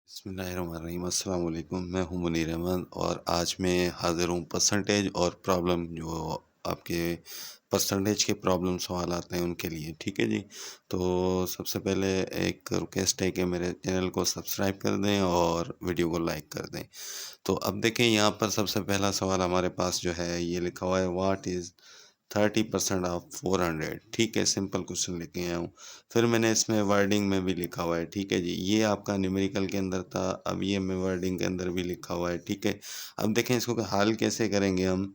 बिस्मिल्लाहिर्रहमानिर्रहीम अस्सलाम वालेकुम। मैं हूँ मुनीर अहमद और आज मैं हाज़िर हूँ परसेंटेज और प्रॉब्लम जो आपके परसेंटेज के प्रॉब्लम सवाल आते हैं उनके लिए। ठीक है जी। तो सबसे पहले एक रिक्वेस्ट है कि मेरे चैनल को सब्सक्राइब कर दें और वीडियो को लाइक कर दें। तो अब देखें यहाँ पर सबसे पहला सवाल हमारे पास जो है ये लिखा हुआ है, व्हाट इज़ 30% ऑफ 400। ठीक है, सिंपल क्वेश्चन लेके आया हूँ। फिर मैंने इसमें वर्डिंग में भी लिखा हुआ है। ठीक है जी, ये आपका न्यूमेरिकल के अंदर था, अब ये मैं वर्डिंग के अंदर भी लिखा हुआ है। ठीक है, अब देखें इसको हल कैसे करेंगे हम।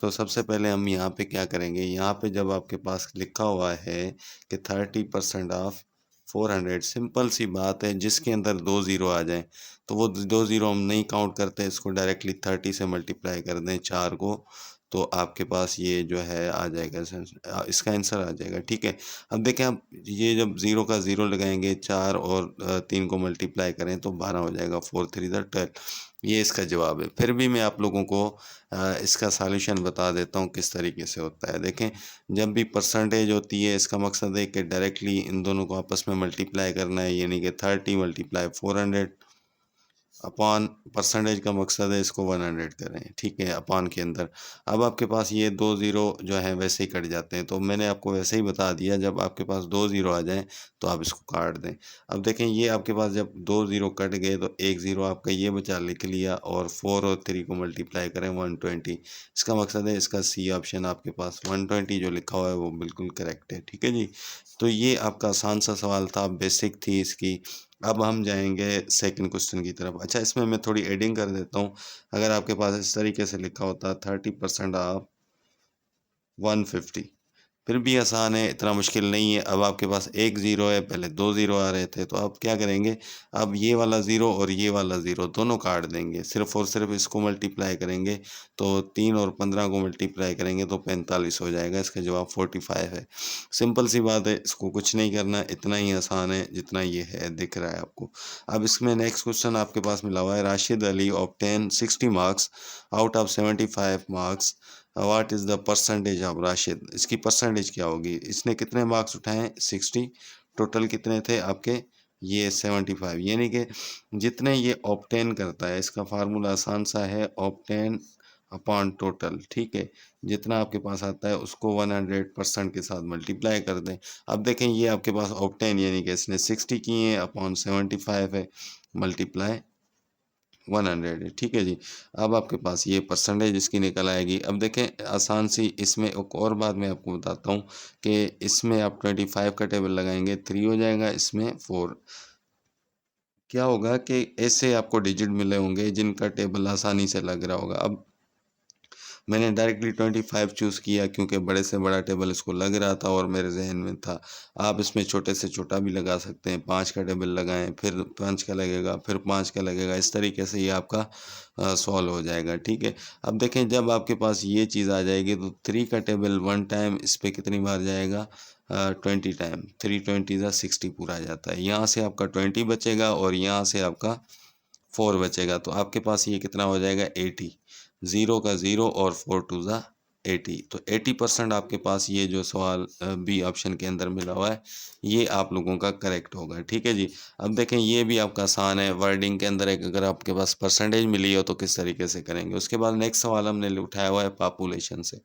तो सबसे पहले हम यहाँ पे क्या करेंगे, यहाँ पे जब आपके पास लिखा हुआ है कि 30% ऑफ 400, सिंपल सी बात है, जिसके अंदर दो ज़ीरो आ जाएं तो वो दो ज़ीरो हम नहीं काउंट करते, इसको डायरेक्टली 30 से मल्टीप्लाई कर दें चार को, तो आपके पास ये जो है आ जाएगा, इसका आंसर आ जाएगा। ठीक है, अब देखें आप ये जब ज़ीरो का ज़ीरो लगाएंगे, चार और तीन को मल्टीप्लाई करें तो 12 हो जाएगा, 4 3 12। ये इसका जवाब है। फिर भी मैं आप लोगों को इसका सॉल्यूशन बता देता हूँ किस तरीके से होता है। देखें, जब भी परसेंटेज होती है इसका मकसद है कि डायरेक्टली इन दोनों को आपस में मल्टीप्लाई करना है, यानी कि 30 मल्टीप्लाई 400 अपॉन परसेंटेज का मकसद है इसको 100 करें। ठीक है, अपॉन के अंदर अब आपके पास ये दो ज़ीरो जो है वैसे ही कट जाते हैं, तो मैंने आपको वैसे ही बता दिया, जब आपके पास दो ज़ीरो आ जाएं तो आप इसको काट दें। अब देखें ये आपके पास जब दो ज़ीरो कट गए तो एक ज़ीरो आपका ये बचा, लिख लिया, और 4 और 3 को मल्टीप्लाई करें 120। इसका मकसद है इसका सी ऑप्शन आपके पास 120 जो लिखा हुआ है वो बिल्कुल करेक्ट है। ठीक है जी, तो ये आपका आसान सा सवाल था, बेसिक थी इसकी। अब हम जाएंगे सेकंड क्वेश्चन की तरफ। अच्छा, इसमें मैं थोड़ी एडिंग कर देता हूँ। अगर आपके पास इस तरीके से लिखा होता 30% ऑफ 150, फिर भी आसान है, इतना मुश्किल नहीं है। अब आपके पास एक ज़ीरो है, पहले दो ज़ीरो आ रहे थे, तो अब क्या करेंगे, अब ये वाला ज़ीरो और ये वाला ज़ीरो दोनों काट देंगे, सिर्फ़ और सिर्फ इसको मल्टीप्लाई करेंगे, तो 3 और 15 को मल्टीप्लाई करेंगे तो 45 हो जाएगा। इसका जवाब 45 है। सिंपल सी बात है, इसको कुछ नहीं करना, इतना ही आसान है जितना ये है, दिख रहा है आपको। अब इसमें नेक्स्ट क्वेश्चन आपके पास मिला हुआ है, Rashid Ali obtain 60 marks out of 75 marks, what is the percentage of Rashid. इसकी परसेंटेज क्या होगी, इसने कितने मार्क्स उठाए 60, टोटल कितने थे आपके ये 75, यानी कि जितने ये ऑब्टेन करता है, इसका फार्मूला आसान सा है, ऑब्टेन अपॉन टोटल। ठीक है, जितना आपके पास आता है उसको 100% के साथ मल्टीप्लाई कर दें। अब देखें ये आपके पास ऑब्टेन यानी कि इसने 60 किए हैं, अपॉन 75 है, मल्टीप्लाई 100 है। ठीक है जी, अब आपके पास ये परसेंटेज इसकी निकल आएगी। अब देखें आसान सी, इसमें एक और बात मैं आपको बताता हूँ कि इसमें आप 25 का टेबल लगाएंगे 3 हो जाएगा, इसमें 4। क्या होगा कि ऐसे आपको डिजिट मिले होंगे जिनका टेबल आसानी से लग रहा होगा। अब मैंने डायरेक्टली 25 चूज़ किया क्योंकि बड़े से बड़ा टेबल इसको लग रहा था और मेरे जहन में था। आप इसमें छोटे से छोटा भी लगा सकते हैं, 5 का टेबल लगाएं, फिर 5 का लगेगा, फिर 5 का लगेगा, इस तरीके से ये आपका सॉल्व हो जाएगा। ठीक है, अब देखें जब आपके पास ये चीज़ आ जाएगी तो 3 का टेबल 1 टाइम इस पर कितनी बार जाएगा, 20 टाइम, 3 20 ज़ा 60 पूरा आ जाता है। यहाँ से आपका 20 बचेगा और यहाँ से आपका 4 बचेगा, तो आपके पास ये कितना हो जाएगा 80। ज़ीरो का ज़ीरो और 4 2 ज़ा 80, तो 80% आपके पास ये जो सवाल बी ऑप्शन के अंदर मिला हुआ है ये आप लोगों का करेक्ट होगा। ठीक है जी, अब देखें ये भी आपका आसान है, वर्डिंग के अंदर एक अगर आपके पास परसेंटेज मिली हो तो किस तरीके से करेंगे। उसके बाद नेक्स्ट सवाल हमने उठाया हुआ है पॉपुलेशन से।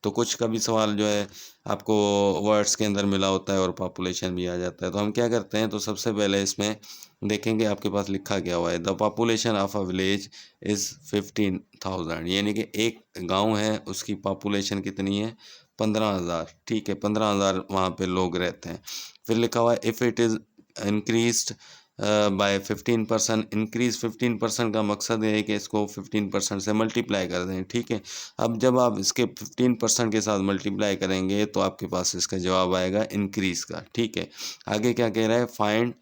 तो कुछ का भी सवाल जो है आपको वर्ड्स के अंदर मिला होता है और पॉपुलेशन भी आ जाता है, तो हम क्या करते हैं, तो सबसे पहले इसमें देखेंगे आपके पास लिखा गया हुआ है, the population of a village is 15,000, यानी कि एक गांव है उसकी पॉपुलेशन कितनी है 15,000। ठीक है, 15,000 वहाँ पे लोग रहते हैं। फिर लिखा हुआ है if it is increased by 15%, increase 15% का मकसद ये है कि इसको 15% से मल्टीप्लाई कर दें। ठीक है, अब जब आप इसके 15% के साथ मल्टीप्लाई करेंगे तो आपके पास इसका जवाब आएगा इंक्रीज़ का। ठीक है, आगे क्या कह रहा है, find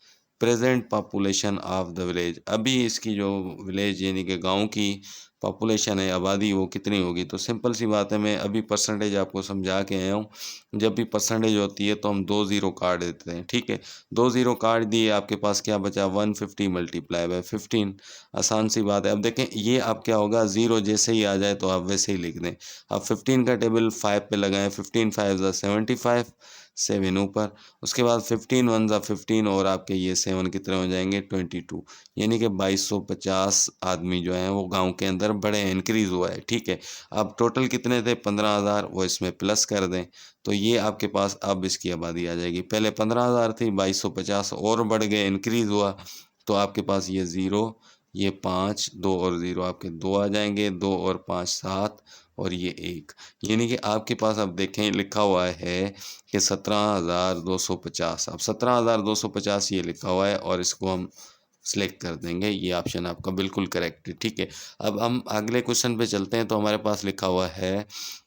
present population of the village. अभी इसकी जो विलेज यानी कि गांव की पॉपुलेशन है, आबादी वो कितनी होगी। तो सिंपल सी बात है, मैं अभी परसेंटेज आपको समझा के आया हूँ। जब भी परसेंटेज होती है तो हम 2 ज़ीरो काट देते हैं, ठीक है। 2 ज़ीरो काट दिए, आपके पास क्या बचा, 150 मल्टीप्लाई बाय 15। आसान सी बात है। अब देखें ये आप क्या होगा, ज़ीरो जैसे ही आ जाए तो आप वैसे ही लिख दें। अब 15 का टेबल 5 पे लगाएँ, 15 5 ज़ा 75, 7 ऊपर, उसके बाद 15 1 ज़ा 15 और आपके ये 7 कितने हो जाएँगे, 22। यानी कि 2250 आदमी जो हैं वो गाँव के अंदर बढ़े हैं, इंक्रीज़ हुआ है, ठीक है। अब टोटल कितने थे, 15,000, वो इसमें प्लस कर दें, तो ये आपके पास अब इसकी आबादी आ जाएगी। पहले 15,000 थी, 2250 और बढ़ गए, इंक्रीज़ हुआ, तो आपके पास ये ज़ीरो, ये 5, 2 और ज़ीरो आपके 2 आ जाएँगे, 2 और 5 7 और ये 1। यानी कि आपके पास अब देखें लिखा हुआ है कि 17,250। अब 17,250 ये लिखा हुआ है और इसको हम सेलेक्ट कर देंगे, ये ऑप्शन आपका बिल्कुल करेक्ट है, ठीक है। अब हम अगले क्वेश्चन पे चलते हैं। तो हमारे पास लिखा हुआ है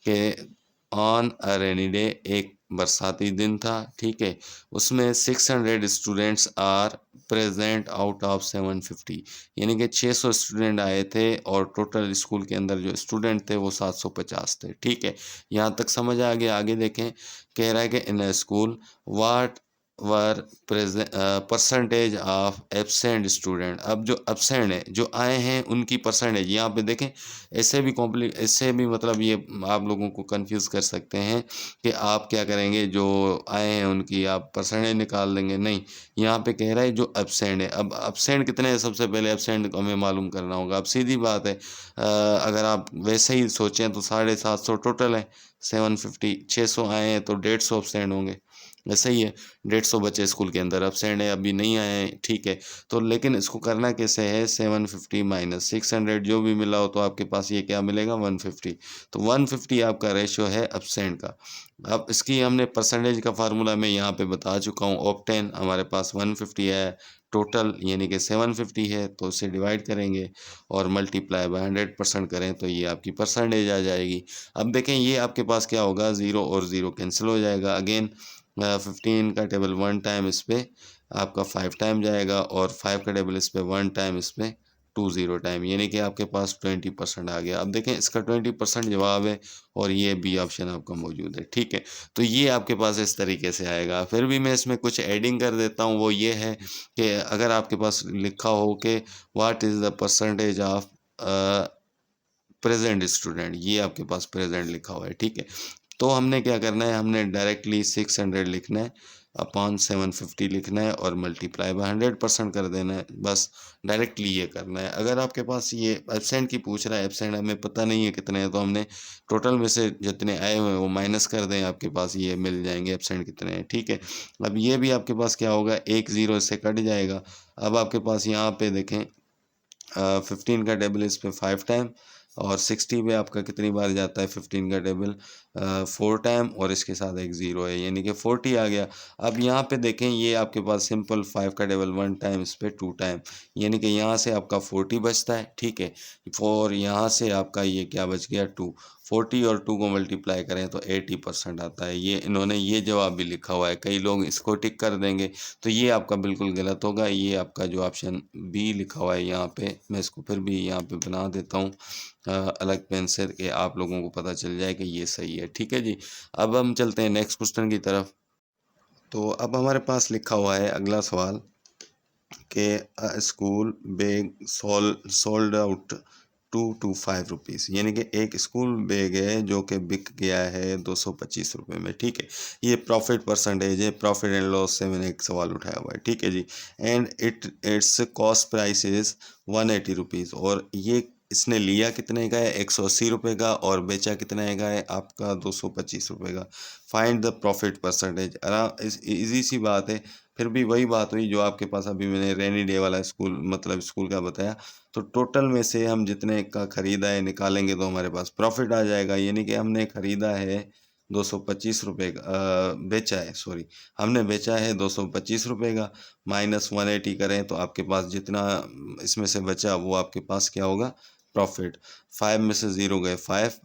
कि ऑन अ रेनी डे, एक बरसाती दिन था, ठीक है। उसमें 600 students are present out of 750, यानी कि 600 स्टूडेंट आए थे और टोटल स्कूल के अंदर जो स्टूडेंट थे वो 750 थे, ठीक है। यहाँ तक समझ आ गया। आगे देखें, कह रहा है कि in a school what were percentage of absent student. अब जो एब्सेंट है, जो आए हैं, उनकी परसेंटेज यहाँ पे देखें। इससे भी मतलब ये आप लोगों को कंफ्यूज कर सकते हैं कि आप क्या करेंगे, जो आए हैं उनकी आप परसेंटेज निकाल देंगे, नहीं। यहाँ पे कह रहा है जो एब्सेंट है। अब एब्सेंट कितने हैं, सबसे पहले एब्सेंट हमें मालूम करना होगा। अब सीधी बात है, अगर आप वैसे ही सोचें तो 750 टोटल है, 750, 600 आए हैं तो 150 एब्सेंट होंगे। ऐसा ही है, 150 बच्चे स्कूल के अंदर एब्सेंट है, अभी नहीं आए हैं, ठीक है। तो लेकिन इसको करना कैसे है, 750 माइनस 600 जो भी मिला हो तो आपके पास ये क्या मिलेगा, 150। तो 150 आपका रेशियो है एब्सेंट का। अब इसकी हमने परसेंटेज का फार्मूला मैं यहाँ पे बता चुका हूँ। ऑप्टेन हमारे पास 150 है, टोटल यानी कि 750 है, तो उसे डिवाइड करेंगे और मल्टीप्लाई बाय 100% करें तो ये आपकी परसेंटेज आ जाएगी। अब देखें ये आपके पास क्या होगा, ज़ीरो और ज़ीरो कैंसिल हो जाएगा। अगेन 15 का टेबल 1 टाइम इस पे आपका 5 टाइम जाएगा और 5 का टेबल इस पे 1 टाइम, इस पे 20 टाइम, यानी कि आपके पास 20% आ गया। अब देखें इसका 20% जवाब है और ये बी ऑप्शन आपका मौजूद है, ठीक है। तो ये आपके पास इस तरीके से आएगा। फिर भी मैं इसमें कुछ एडिंग कर देता हूँ, वो ये है कि अगर आपके पास लिखा हो कि what is the percentage of present student, ये आपके पास प्रेजेंट लिखा हुआ है, ठीक है। तो हमने क्या करना है, हमने डायरेक्टली 600 लिखना है, अपॉन 750 लिखना है और मल्टीप्लाई बाय 100% कर देना है, बस डायरेक्टली ये करना है। अगर आपके पास ये एब्सेंट की पूछ रहा है, एब्सेंट हमें पता नहीं है कितने हैं, तो हमने टोटल में से जितने आए हुए हैं वो माइनस कर दें, आपके पास ये मिल जाएंगे एब्सेंट कितने हैं, ठीक है। अब ये भी आपके पास क्या होगा, एक ज़ीरो इससे कट जाएगा। अब आपके पास यहाँ पे देखें 15 का टेबल इस पे 5 टाइम और 60 पे आपका कितनी बार जाता है 15 का टेबल, 4 टाइम और इसके साथ एक ज़ीरो है, यानी कि 40 आ गया। अब यहाँ पे देखें ये आपके पास सिंपल 5 का टेबल 1 टाइम, इस पे 2 टाइम, यानी कि यहाँ से आपका 40 बचता है, ठीक है। और यहाँ से आपका ये क्या बच गया, 2। 40 और 2 को मल्टीप्लाई करें तो 80% आता है। ये इन्होंने ये जवाब भी लिखा हुआ है, कई लोग इसको टिक कर देंगे, तो ये आपका बिल्कुल गलत होगा। ये आपका जो ऑप्शन बी लिखा हुआ है यहाँ पे, मैं इसको फिर भी यहाँ पे बना देता हूँ अलग पेन से, कि आप लोगों को पता चल जाए कि ये सही है, ठीक है जी। अब हम चलते हैं नेक्स्ट क्वेश्चन की तरफ। तो अब हमारे पास लिखा हुआ है अगला सवाल कि school bag sold out 2 to 5 rupees, यानी कि एक स्कूल बैग है जो कि बिक गया है 225 रुपये में, ठीक है। ये प्रॉफिट परसेंटेज है, प्रॉफिट एंड लॉस से मैंने एक सवाल उठाया हुआ है, ठीक है जी। And it's cost price is 180 rupees, और ये इसने लिया कितने का है, 180 रुपये का, और बेचा कितने का है आपका, 225 रुपये का। Find the profit percentage. आराम इजी सी बात है। फिर भी वही बात हुई जो आपके पास अभी मैंने रेनी डे वाला स्कूल मतलब स्कूल का बताया। तो टोटल में से हम जितने का ख़रीदा है निकालेंगे तो हमारे पास प्रॉफिट आ जाएगा, यानी कि हमने ख़रीदा है 225 रुपये का, बेचा है, सॉरी, हमने बेचा है 225 रुपये का, माइनस 180 करें तो आपके पास जितना इसमें से बचा वो आपके पास क्या होगा, प्रॉफिट। 5 में से 0 गए 5,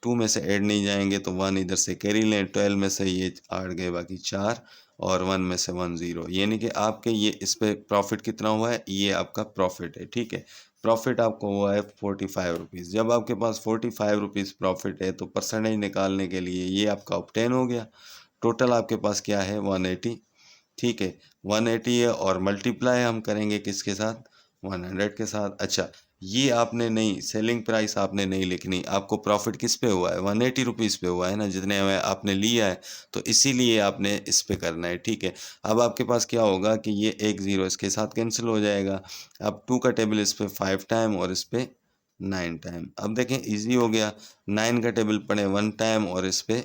2 में से ऐड नहीं जाएंगे तो 1 इधर से कैरी लें, 12 में से ये 8 गए बाकी 4, और 1 में से 1 ज़ीरो, यानी कि आपके ये इस पे प्रॉफिट कितना हुआ है, ये आपका प्रॉफिट है, ठीक है। प्रॉफिट आपको हुआ है 45 रुपीज़। जब आपके पास 45 रुपीज़ प्रॉफिट है तो परसेंटेज निकालने के लिए ये आपका ऑब्टेन हो गया। टोटल आपके पास क्या है, 180, ठीक है। 180 है और मल्टीप्लाई हम करेंगे किसके साथ, 100 के साथ। अच्छा, ये आपने नहीं, सेलिंग प्राइस आपने नहीं लिखनी, आपको प्रॉफिट किस पे हुआ है, 180 रुपीज़ पे हुआ है ना, जितने में आपने लिया है, तो इसीलिए आपने इस पे करना है, ठीक है। अब आपके पास क्या होगा कि ये एक ज़ीरो इसके साथ कैंसिल हो जाएगा। अब 2 का टेबल इस पे 5 टाइम और इस पे 9 टाइम। अब देखें ईज़ी हो गया, 9 का टेबल पड़े 1 टाइम और इस पे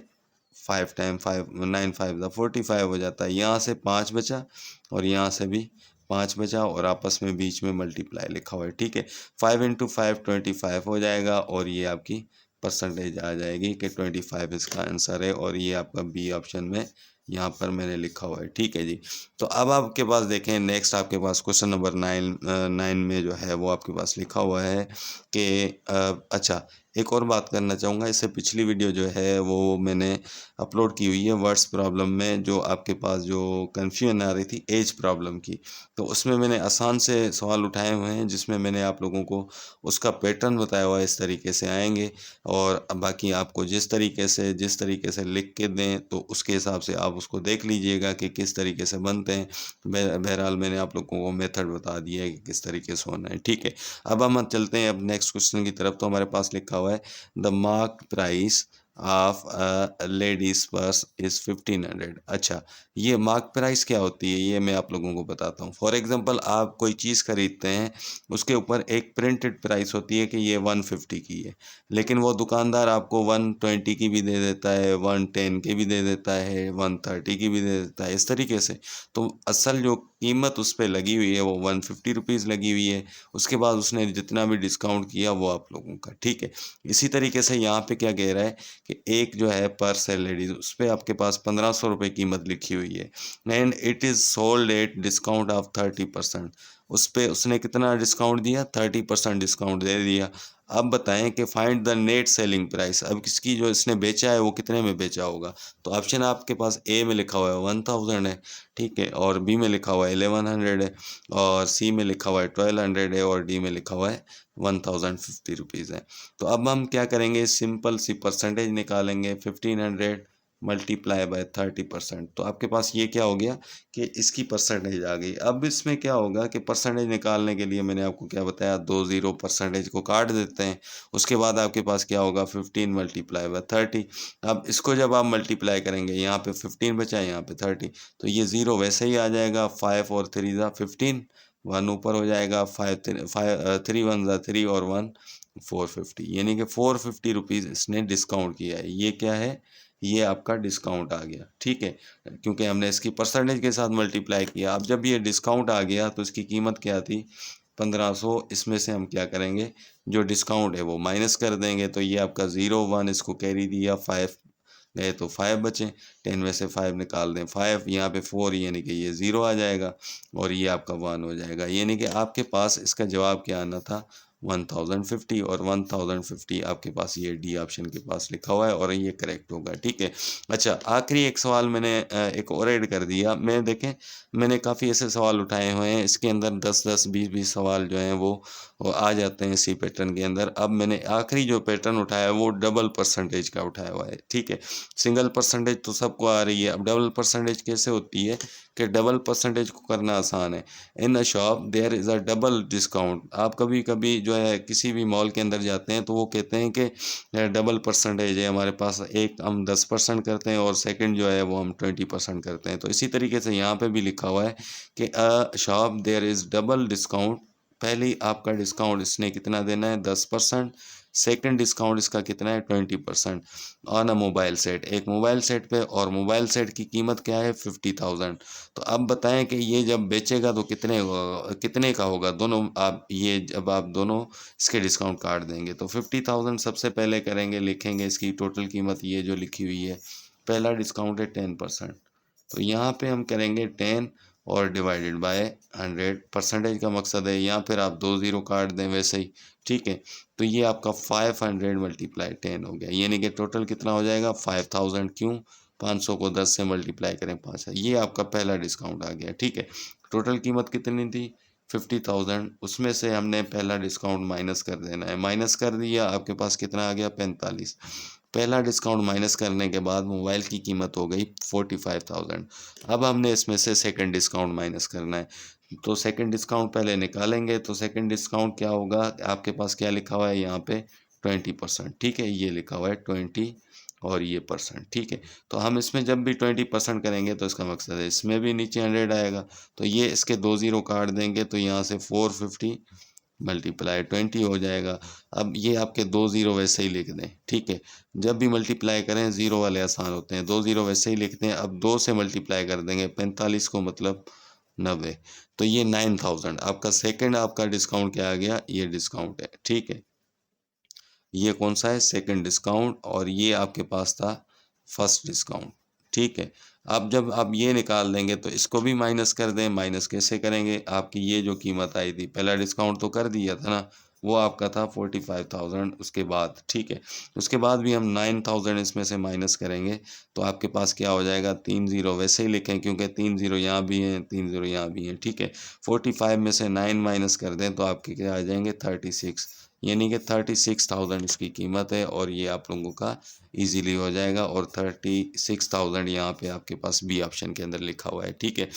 5 टाइम, 5 9 5 ज़ा 45 हो जाता है। यहाँ से 5 बचा और यहाँ से भी 5 बचा और आपस में बीच में मल्टीप्लाई लिखा हुआ है, ठीक है। 5 इंटू 5 25 हो जाएगा और ये आपकी परसेंटेज आ जाएगी कि 25 इसका आंसर है और ये आपका बी ऑप्शन में यहाँ पर मैंने लिखा हुआ है, ठीक है जी। तो अब आपके पास देखें, नेक्स्ट आपके पास क्वेश्चन नंबर 9 में जो है वो आपके पास लिखा हुआ है कि अच्छा, एक और बात करना चाहूँगा, इससे पिछली वीडियो जो है वो मैंने अपलोड की हुई है वर्ड्स प्रॉब्लम में, जो आपके पास जो कन्फ्यूजन आ रही थी एज प्रॉब्लम की, तो उसमें मैंने आसान से सवाल उठाए हुए हैं जिसमें मैंने आप लोगों को उसका पैटर्न बताया हुआ है, इस तरीके से आएंगे। और बाकी आपको जिस तरीके से लिख के दें तो उसके हिसाब से आप उसको देख लीजिएगा कि किस तरीके से बनते हैं। बहरहाल मैंने आप लोगों को मेथड बता दिया है कि किस तरीके से होना है, ठीक है। अब हम चलते हैं अब नेक्स्ट क्वेश्चन की तरफ। तो हमारे पास लिखा हुआ है the mark price of ladies purse is 1500। अच्छा, ये मार्क प्राइस क्या होती है ये मैं आप लोगों को बताता हूँ। फॉर एग्जांपल आप कोई चीज़ खरीदते हैं, उसके ऊपर एक प्रिंटेड प्राइस होती है कि ये 150 की है, लेकिन वो दुकानदार आपको 120 की भी दे देता है, 110 की भी दे देता है, 130 की भी दे देता है, इस तरीके से। तो असल जो कीमत उस पर लगी हुई है वो 150 रुपीज़ लगी हुई है। उसके बाद उसने जितना भी डिस्काउंट किया वो आप लोगों का, ठीक है। इसी तरीके से यहाँ पे क्या कह रहा है कि एक जो है पर्स है लेडीज, उस पर आपके पास 1500 रुपये कीमत लिखी हुई है and it is sold at discount of 30%। उस पर उसने कितना डिस्काउंट दिया, 30% डिस्काउंट दे दिया। अब बताएं कि find the net selling price. अब किसकी जो इसने बेचा है वो कितने में बेचा होगा। तो ऑप्शन आपके पास ए में लिखा हुआ है 1000 है, ठीक है, और बी में लिखा हुआ है 1100 है, और सी में लिखा हुआ है 1200 है, और डी में लिखा हुआ है 1050 रुपीज़ है। तो अब हम क्या करेंगे, सिंपल सी परसेंटेज निकालेंगे, 1500 मल्टीप्लाई बाय 30%। तो आपके पास ये क्या हो गया कि इसकी परसेंटेज आ गई। अब इसमें क्या होगा कि परसेंटेज निकालने के लिए मैंने आपको क्या बताया, 2 ज़ीरो परसेंटेज को काट देते हैं। उसके बाद आपके पास क्या होगा, 15 मल्टीप्लाई बाय 30। अब इसको जब आप मल्टीप्लाई करेंगे, यहाँ पे 15 बचा है, यहाँ पे 30, तो ये ज़ीरो वैसे ही आ जाएगा। 5 और 3 ज़ा 15, 1 ऊपर हो जाएगा, 3 1 ज़ा 3 और 1 450, यानी कि 450 रुपीज़ इसने डिस्काउंट किया है। ये क्या है, ये आपका डिस्काउंट आ गया, ठीक है, क्योंकि हमने इसकी परसेंटेज के साथ मल्टीप्लाई किया। अब जब ये डिस्काउंट आ गया तो इसकी कीमत क्या थी, 1500। इसमें से हम क्या करेंगे, जो डिस्काउंट है वो माइनस कर देंगे, तो ये आपका 0 1 इसको कैरी दिया, 5 गए तो 5 बचे, 10 में से 5 निकाल दें 5, यहाँ पे 4 यानी कि ये 0 आ जाएगा और ये आपका 1 हो जाएगा। यानी कि आपके पास इसका जवाब क्या आना था, 1050, और 1050 आपके पास ये डी ऑप्शन के पास लिखा हुआ है और ये करेक्ट होगा, ठीक है। अच्छा, आखिरी एक सवाल मैंने एक और ऐड कर दिया। मैं देखें, मैंने काफ़ी ऐसे सवाल उठाए हुए हैं, इसके अंदर 10-10 20-20 सवाल जो हैं वो आ जाते हैं इसी पैटर्न के अंदर। अब मैंने आखिरी जो पैटर्न उठाया है वो डबल परसेंटेज का उठाया हुआ है, ठीक है। सिंगल परसेंटेज तो सबको आ रही है, अब डबल परसेंटेज कैसे होती है कि डबल परसेंटेज को करना आसान है। In a shop there is a double discount. आप कभी कभी जो है किसी भी मॉल के अंदर जाते हैं तो वो कहते हैं कि डबल परसेंटेज है हमारे पास, एक हम 10% करते हैं और सेकंड जो है वो हम 20% करते हैं। तो इसी तरीके से यहाँ पे भी लिखा हुआ है कि a shop there is double discount. पहले आपका डिस्काउंट इसने कितना देना है, 10%। सेकंड डिस्काउंट इसका कितना है, 20% ऑन अ मोबाइल सेट, एक मोबाइल सेट पे, और मोबाइल सेट की कीमत क्या है, 50,000। तो अब बताएं कि ये जब बेचेगा तो कितने का होगा, दोनों आप ये जब आप दोनों इसके डिस्काउंट काट देंगे तो 50,000 सबसे पहले करेंगे, लिखेंगे इसकी टोटल कीमत ये जो लिखी हुई है, पहला डिस्काउंट है 10%, तो यहाँ पे हम करेंगे 10 और डिवाइडेड बाय 100। परसेंटेज का मकसद है, या फिर आप 2 ज़ीरो काट दें वैसे ही, ठीक है। तो ये आपका 500 मल्टीप्लाई 10 हो गया, यानी कि टोटल कितना हो जाएगा, 5000। क्यों, 500 को 10 से मल्टीप्लाई करें 5,000, ये आपका पहला डिस्काउंट आ गया, ठीक है। टोटल कीमत कितनी थी? 50,000, उसमें से हमने पहला डिस्काउंट माइनस कर देना है। माइनस कर दिया, आपके पास कितना आ गया? 45। पहला डिस्काउंट माइनस करने के बाद मोबाइल की कीमत हो गई 45,000। अब हमने इसमें से सेकंड डिस्काउंट माइनस करना है। तो सेकंड डिस्काउंट पहले निकालेंगे, तो सेकंड डिस्काउंट क्या होगा? आपके पास क्या लिखा हुआ है यहाँ पे? 20%, ठीक है, ये लिखा हुआ है 20 और ये परसेंट, ठीक है। तो हम इसमें जब भी 20% करेंगे तो इसका मकसद है इसमें भी नीचे 100 आएगा, तो ये इसके 2 ज़ीरो काट देंगे, तो यहाँ से 450 मल्टीप्लाई 20 हो जाएगा। अब ये आपके 2 ज़ीरो वैसे ही लिख दें, ठीक है। जब भी मल्टीप्लाई करें ज़ीरो वाले आसान होते हैं, 2 ज़ीरो वैसे ही लिखते हैं। अब 2 से मल्टीप्लाई कर देंगे 45 को, मतलब 90, तो ये 9000 आपका सेकंड आपका डिस्काउंट क्या आ गया? ये डिस्काउंट है, ठीक है। ये कौन सा है? सेकंड डिस्काउंट, और ये आपके पास था फर्स्ट डिस्काउंट, ठीक है। अब जब आप ये निकाल देंगे तो इसको भी माइनस कर दें। माइनस कैसे करेंगे? आपकी ये जो कीमत आई थी, पहला डिस्काउंट तो कर दिया था ना, वो आपका था 45,000, उसके बाद, ठीक है। उसके बाद भी हम 9,000 इसमें से माइनस करेंगे, तो आपके पास क्या हो जाएगा? 3 ज़ीरो वैसे ही लिखें, क्योंकि 3 ज़ीरो यहाँ भी हैं, 3 ज़ीरो यहाँ भी हैं, ठीक है। 45 में से 9 माइनस कर दें तो आपके क्या आ जाएंगे? 36, यानी कि 36,000 इसकी कीमत है, और ये आप लोगों का इजीली हो जाएगा। और 36,000 यहाँ पे आपके पास बी ऑप्शन के अंदर लिखा हुआ है, ठीक है।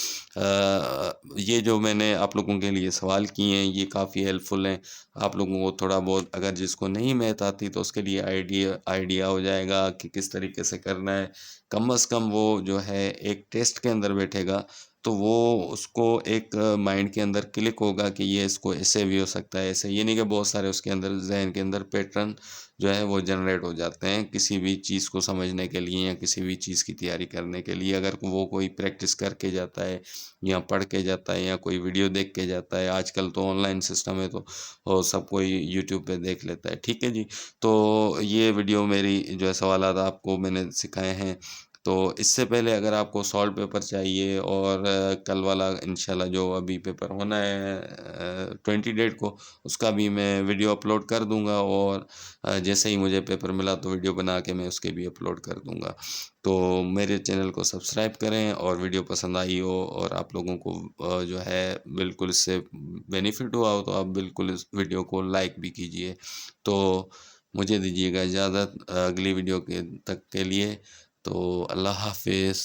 ये जो मैंने आप लोगों के लिए सवाल किए हैं, ये काफ़ी हेल्पफुल हैं। आप लोगों को थोड़ा बहुत, अगर जिसको नहीं मैथ आती तो उसके लिए आइडिया हो जाएगा कि किस तरीके से करना है। कम अज़ कम वो जो है एक टेस्ट के अंदर बैठेगा, तो वो उसको एक माइंड के अंदर क्लिक होगा कि ये इसको ऐसे भी हो सकता है, ऐसे। ये नहीं कि बहुत सारे उसके अंदर ज़हन के अंदर पैटर्न जो है वो जनरेट हो जाते हैं किसी भी चीज़ को समझने के लिए या किसी भी चीज़ की तैयारी करने के लिए। अगर वो कोई प्रैक्टिस करके जाता है या पढ़ के जाता है या कोई वीडियो देख के जाता है, आजकल तो ऑनलाइन सिस्टम है, तो वो सब कोई यूट्यूब पे देख लेता है, ठीक है जी। तो ये वीडियो मेरी जो है सवालात आपको मैंने सिखाए हैं। तो इससे पहले अगर आपको सॉल्व पेपर चाहिए, और कल वाला इंशाल्लाह जो अभी पेपर होना है 20 डेट को, उसका भी मैं वीडियो अपलोड कर दूंगा, और जैसे ही मुझे पेपर मिला तो वीडियो बना के मैं उसके भी अपलोड कर दूंगा। तो मेरे चैनल को सब्सक्राइब करें, और वीडियो पसंद आई हो और आप लोगों को जो है बिल्कुल इससे बेनिफिट हुआ हो, तो आप बिल्कुल इस वीडियो को लाइक भी कीजिए। तो मुझे दीजिएगा इजाज़त अगली वीडियो के तक के लिए। तो अल्लाह हाफिज़।